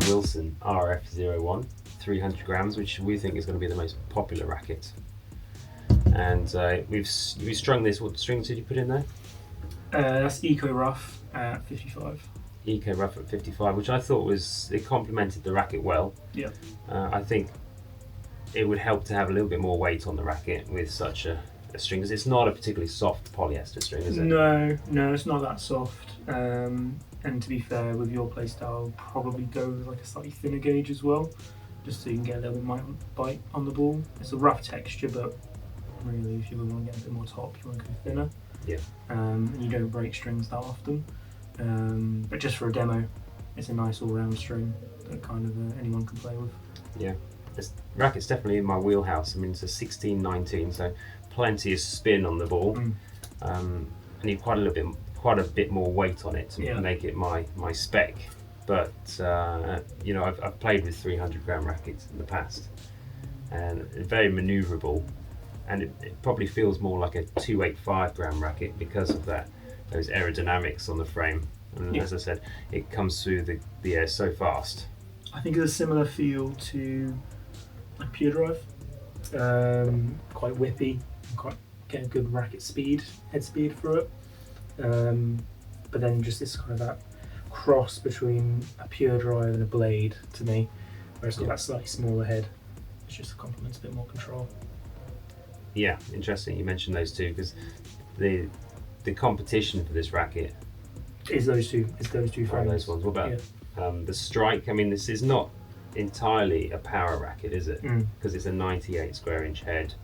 Wilson RF01, 300 grams, which we think is going to be the most popular racket. And we've strung this. What strings did you put in there? That's Eco Rough at 55. Eco Rough at 55, which I thought it complemented the racket well. Yeah. I think it would help to have a little bit more weight on the racket with such a string, because it's not a particularly soft polyester string, is it? No, it's not that soft. And to be fair, with your playstyle, probably go with like a slightly thinner gauge as well, just so you can get a little bit more bite on the ball. It's a rough texture, but really, if you want to get a bit more top, you want to go thinner. Yeah. And you don't break strings that often. But just for a demo, it's a nice all-round string that kind of anyone can play with. Yeah. This racket's definitely in my wheelhouse. I mean, it's a 16-19, so plenty of spin on the ball. I need quite a bit more weight on it to make it my spec. But you know, I've played with 300 gram rackets in the past, and it's very maneuverable, and it probably feels more like a 285 gram racket because of those aerodynamics on the frame. And as I said, it comes through the air so fast. I think it's a similar feel to like Pure Drive, quite whippy, quite get a good racket speed, head speed through it. But then just this kind of that cross between a Pure Drive and a Blade to me, where it's got that slightly smaller head. It's just complements a bit more control. Yeah, interesting you mentioned those two, because the competition for this racket is those two frames. Those ones. What about the strike? I mean, this is not entirely a power racket, is it? Because it's a 98 square inch head.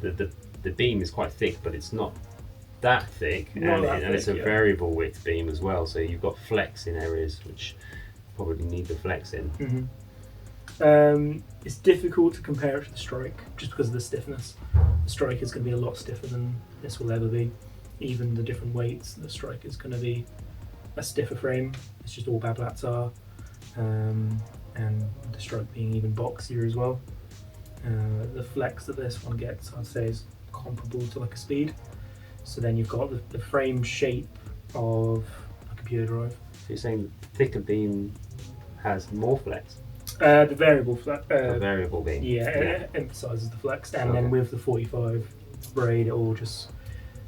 The beam is quite thick, but it's not that thick, and it's a variable width beam as well, so you've got flex in areas which probably need the flex in. It's difficult to compare it to the strike just because of the stiffness. The strike is going to be a lot stiffer than this will ever be. Even the different weights, the strike is going to be a stiffer frame. It's just all Bablats are, and the strike being even boxier as well. The flex that this one gets, I'd say, is comparable to like a Speed. So then you've got the frame shape of like a Pure Drive. So you're saying the thicker beam has more flex? The variable flex. The variable beam. Yeah, it emphasises the flex, and then with the 45 braid, it all just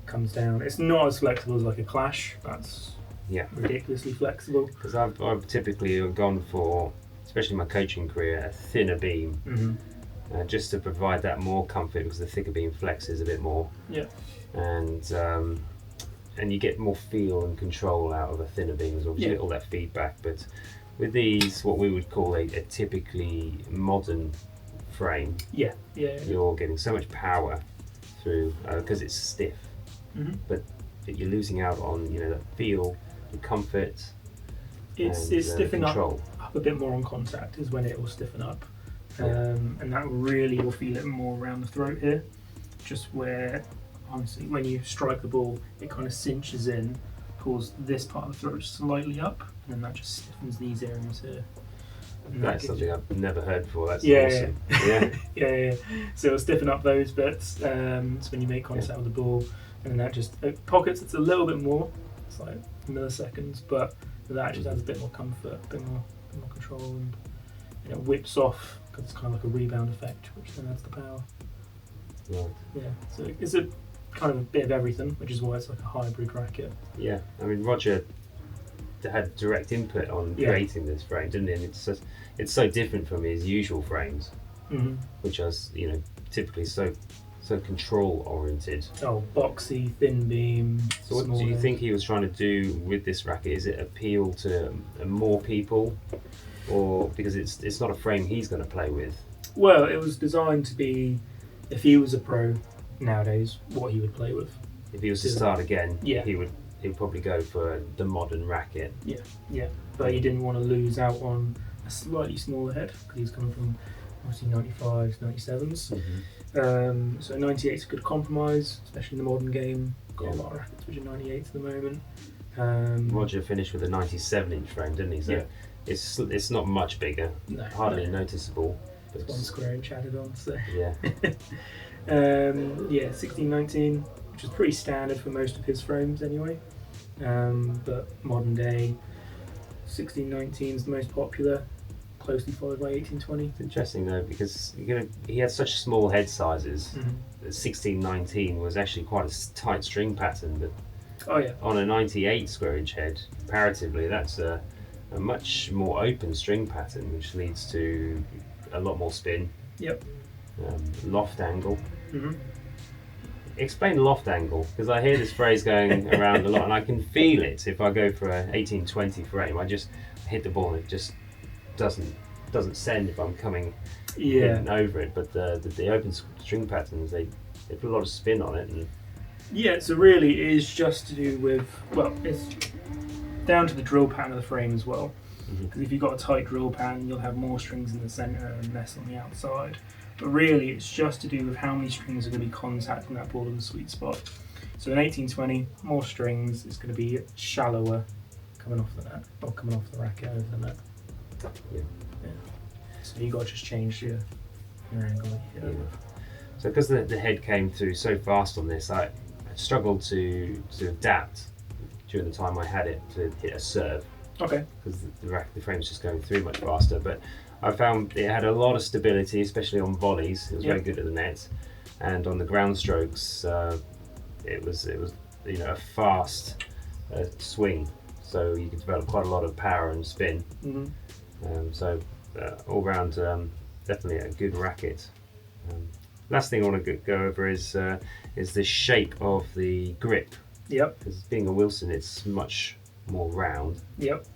comes down. It's not as flexible as like a Clash. That's ridiculously flexible. Because I've typically gone for, especially in my coaching career, a thinner beam, just to provide that more comfort, because the thicker beam flexes a bit more. Yeah. And you get more feel and control out of a thinner beam as well. You get all that feedback. But with these, what we would call a typically modern frame, you're getting so much power through because it's stiff. But you're losing out on the feel, the comfort. It's stiffen up a bit more on contact is when it will stiffen up, and that really you'll feel it more around the throat here, just where honestly when you strike the ball it kind of cinches in, pulls this part of the throat slightly up, and then that just stiffens these areas here. And that's something I've never heard before. That's awesome. Yeah. So it'll stiffen up those bits. So when you make contact with the ball, and then that just pockets. It's a little bit more. It's like milliseconds, but that just adds a bit more comfort, a bit more control, and it whips off because it's kind of like a rebound effect, which then adds the power. Right. Yeah. So it's a kind of a bit of everything, which is why it's like a hybrid racket. Yeah. I mean, Roger had direct input on creating this frame, didn't he? And it's so different from his usual frames, which are typically so control oriented. Oh, boxy, thin beam. So what do you think he was trying to do with this racket? Is it appeal to more people, or because it's not a frame he's going to play with? Well, it was designed to be, if he was a pro nowadays, what he would play with. If he was to start again, he'd probably go for the modern racket. Yeah. But he didn't want to lose out on a slightly smaller head because he's coming from obviously 95s, 97s. So 98 is a good compromise, especially in the modern game. Got a lot of rackets which are 98 at the moment. Roger finished with a 97-inch frame, didn't he? So it's not much bigger, hardly noticeable. It's 1 square inch added on. So 16, 19, which is pretty standard for most of his frames anyway. but modern day 1619 is the most popular, closely followed by 1820. It's interesting though, because he had such small head sizes. Mm-hmm. That 1619 was actually quite a tight string pattern, but Oh yeah. on a 98 square inch head, comparatively, that's a much more open string pattern, which leads to a lot more spin. Yep. Loft angle. Mm-hmm. Explain loft angle, because I hear this phrase going around a lot, and I can feel it if I go for a 1820 frame. I just hit the ball and it just doesn't send if I'm coming in over it. But the open string patterns, they put a lot of spin on it. And yeah, so really it is just to do with, well, it's down to the drill pattern of the frame as well. Because if you've got a tight drill pattern, you'll have more strings in the centre and less on the outside. But really, it's just to do with how many strings are going to be contacting that ball in the sweet spot. So in 1820, more strings, it's going to be shallower coming off the net, or coming off the racket over the net. Yeah. So you've got to just change your angle that you hit it with. So because the head came through so fast on this, I struggled to adapt during the time I had it to hit a serve. Okay. Because the frame's just going through much faster. But I found it had a lot of stability, especially on volleys. It was very good at the net, and on the ground strokes, it was a fast swing, so you could develop quite a lot of power and spin. So all round, definitely a good racket. Last thing I want to go over is the shape of the grip. Yep. Because being a Wilson, it's much more round. Yep.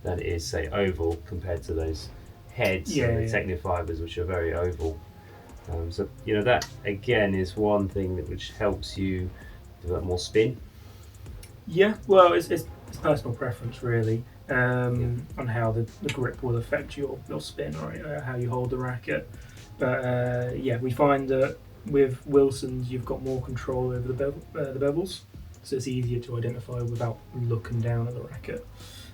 Than it is, say, oval compared to those heads and the Technifibers, which are very oval. So that again is one thing which helps you develop more spin. Yeah, well, it's personal preference really, on how the grip will affect your spin, right? How you hold the racket. But we find that with Wilsons you've got more control over the bevels, so it's easier to identify without looking down at the racket.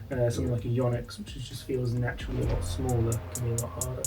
Something like a Yonex, which just feels naturally a lot smaller, can be a lot harder.